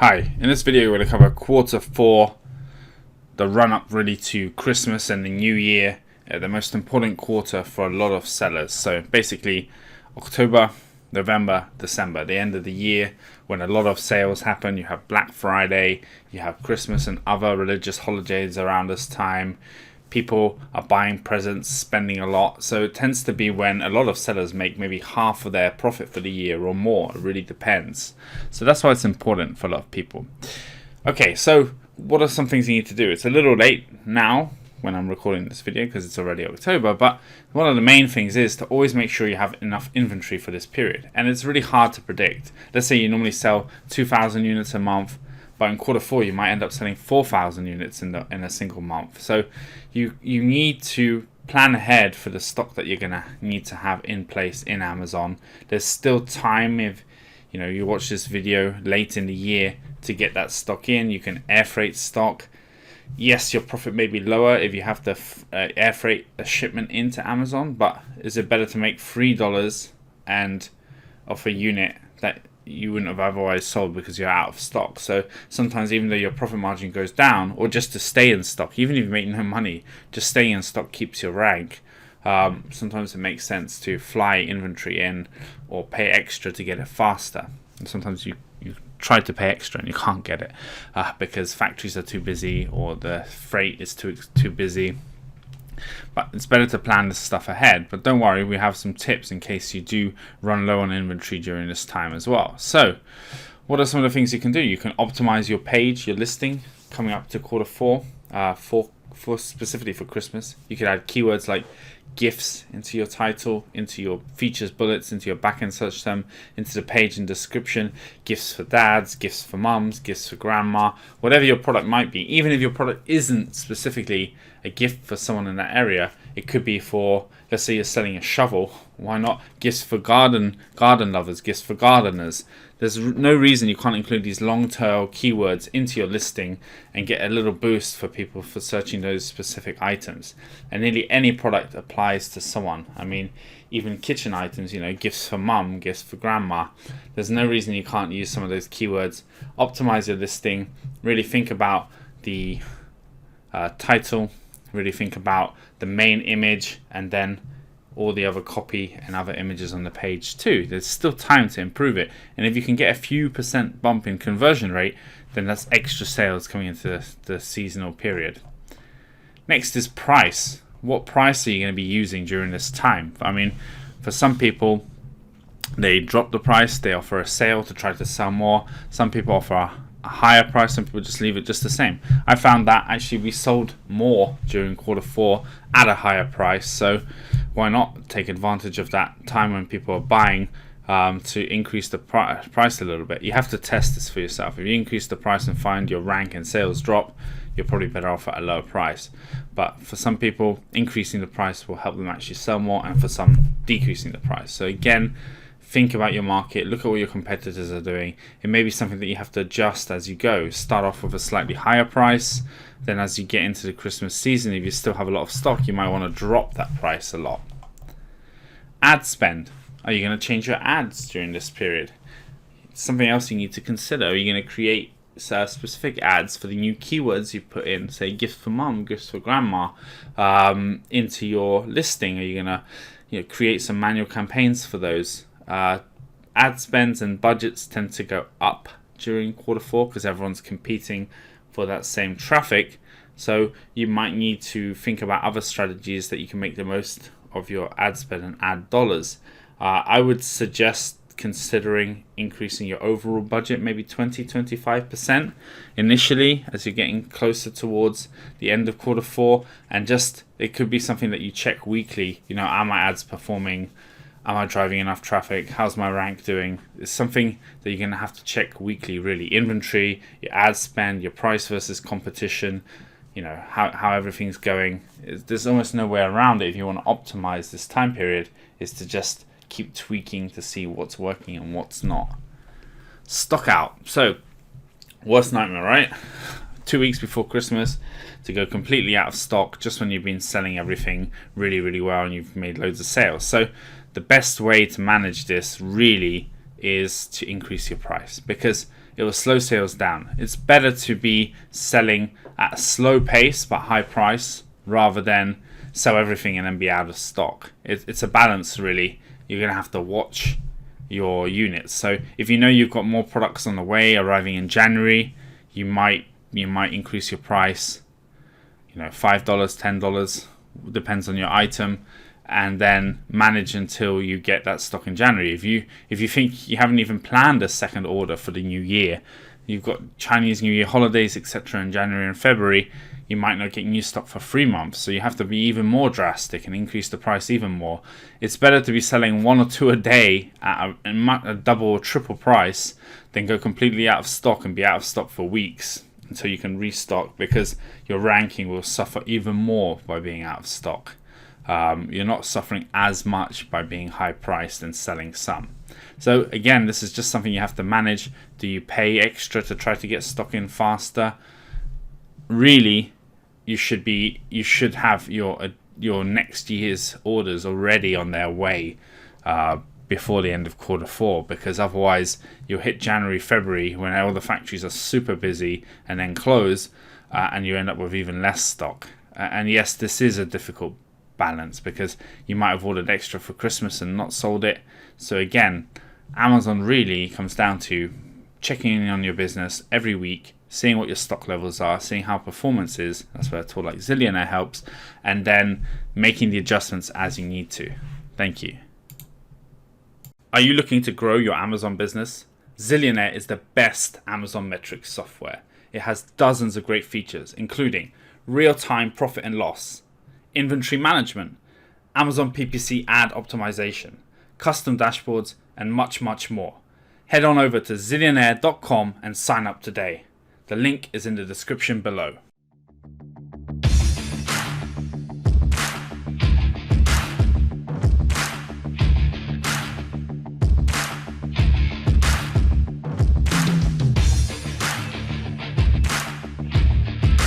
Hi, in this video we're going to cover quarter four, the run up really to Christmas and the New Year, the most important quarter for a lot of sellers. So basically October, November, December, the end of the year when a lot of sales happen. You have Black Friday, you have Christmas and other religious holidays around this time. People are buying presents, spending a lot. So it tends to be when a lot of sellers make maybe half of their profit for the year or more. It really depends. So that's why it's important for a lot of people. Okay, so what are some things you need to do? It's a little late now when I'm recording this video because it's already October, but one of the main things is to always make sure you have enough inventory for this period. And it's really hard to predict. Let's say you normally sell 2,000 units a month, but in quarter four you might end up selling 4,000 units in a single month. So you need to plan ahead for the stock that you're gonna need to have in place in Amazon. There's still time if you watch this video late in the year to get that stock in. You can air freight stock. Yes, your profit may be lower if you have to air freight a shipment into Amazon, but is it better to make $3 and off a unit that you wouldn't have otherwise sold because you're out of stock? So sometimes even though your profit margin goes down, or just to stay in stock, even if you make no money, just staying in stock keeps your rank. Sometimes it makes sense to fly inventory in or pay extra to get it faster. And sometimes you try to pay extra and you can't get it because factories are too busy or the freight is too busy. But it's better to plan this stuff ahead. But don't worry, we have some tips in case you do run low on inventory during this time as well. So what are some of the things you can do? You can optimize your page, your listing coming up to quarter four, for specifically for Christmas. You could add keywords like gifts into your title, into your features bullets, into your backend search term, into the page and description. Gifts for dads, gifts for mums, gifts for grandma, whatever your product might be. Even if your product isn't specifically a gift for someone in that area, it could be for, let's say you're selling a shovel, why not gifts for garden lovers, gifts for gardeners. There's no reason you can't include these long tail keywords into your listing and get a little boost for people for searching those specific items. And nearly any product applies to someone. I mean, even kitchen items, gifts for mum, gifts for grandma. There's no reason you can't use some of those keywords. Optimize your listing. Really think about the title. Really think about the main image and then all the other copy and other images on the page too. There's still time to improve it, and if you can get a few % bump in conversion rate, then that's extra sales coming into the seasonal period. Next is price. What price are you going to be using during this time? I mean, for some people, they drop the price, they offer a sale to try to sell more. Some people offer a higher price, some people just leave it just the same. I found that actually we sold more during quarter four at a higher price, so why not take advantage of that time when people are buying to increase the price a little bit. You have to test this for yourself. If you increase the price and find your rank and sales drop, you're probably better off at a lower price. But for some people, increasing the price will help them actually sell more, and for some, decreasing the price. So again, think about your market, look at what your competitors are doing. It may be something that you have to adjust as you go. Start off with a slightly higher price, then as you get into the Christmas season, if you still have a lot of stock, you might want to drop that price a lot. Ad spend. Are you going to change your ads during this period? Something else you need to consider. Are you going to create specific ads for the new keywords you put in, say gifts for mum, gifts for grandma, into your listing? Are you going to create some manual campaigns for those? Ad spends and budgets tend to go up during quarter four because everyone's competing for that same traffic. So you might need to think about other strategies that you can make the most of your ad spend and ad dollars. I would suggest considering increasing your overall budget, maybe 20-25% initially as you're getting closer towards the end of quarter four, and just it could be something that you check weekly. Are my ads performing? Am I driving enough traffic? How's my rank doing? It's something that you're going to have to check weekly, really. Inventory, your ad spend, your price versus competition, how everything's going. There's almost no way around it if you want to optimize this time period, is to just keep tweaking to see what's working and what's not. Stock out. So, worst nightmare, right? 2 weeks before Christmas to go completely out of stock just when you've been selling everything really, really well and you've made loads of sales. So the best way to manage this really is to increase your price, because it will slow sales down. It's better to be selling at a slow pace but high price rather than sell everything and then be out of stock. It's a balance, really. You're going to have to watch your units. So if you know you've got more products on the way arriving in January, you might increase your price, $5, $10, depends on your item, and then manage until you get that stock in January. If you think you haven't even planned a second order for the new year, you've got Chinese New Year holidays, etc. in January and February, you might not get new stock for 3 months. So you have to be even more drastic and increase the price even more. It's better to be selling 1 or 2 a day at a double or triple price than go completely out of stock and be out of stock for weeks until you can restock, because your ranking will suffer even more by being out of stock. You're not suffering as much by being high priced and selling some. So again, this is just something you have to manage. Do you pay extra to try to get stock in faster? Really, you should have your next year's orders already on their way before the end of Q4, because otherwise you'll hit January, February when all the factories are super busy and then close, and you end up with even less stock. And yes, this is a difficult balance because you might have ordered extra for Christmas and not sold it. So again, Amazon really comes down to checking in on your business every week, seeing what your stock levels are, seeing how performance is. That's where a tool like Zillionaire helps, and then making the adjustments as you need to. Thank you. Are you looking to grow your Amazon business? Zillionaire is the best Amazon metrics software. It has dozens of great features, including real-time profit and loss, inventory management, Amazon PPC ad optimization, custom dashboards, and much, much more. Head on over to zillionaire.com and sign up today. The link is in the description below.